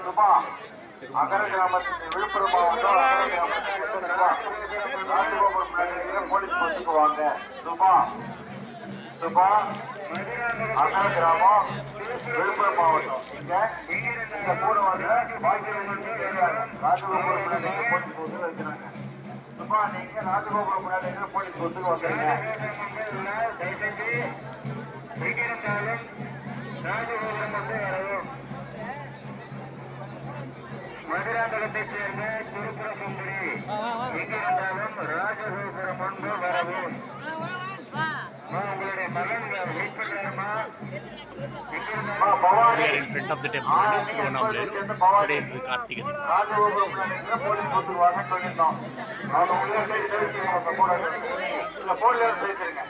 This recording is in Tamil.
சுபா அகர கிராமத்துக்கு விழுப்புரம் மாவட்டம் ராஜகோபுரம் போலீஸ் போஸ்டுக்கு வாங்க. சுபா சுபா அகர கிராமம் விழுப்புரம் மாவட்டம். இங்க கூட வந்து ராஜகோபுரம் போலீஸ் போஸ்டுக்கு வைக்கிறாங்க. சுபா நீங்க ராஜகோபுரம் போலீஸ் போஸ்டுக்கு வந்துருங்க. ராஜகோபுரம் வந்து வரவும் மதுராந்தகத்தைச் சேர்ந்த திருப்புர சுந்தரி எங்கிருந்தாலும் ராஜகோபுரம் முன்பு வரவும். உங்களுடைய மகன் வெயிட் பண்றாருமா? ராஜகோபுரம் போலீஸ் போட்டுருவாங்க சொல்லியிருந்தோம். அவங்க போன்ல பேசிருங்க.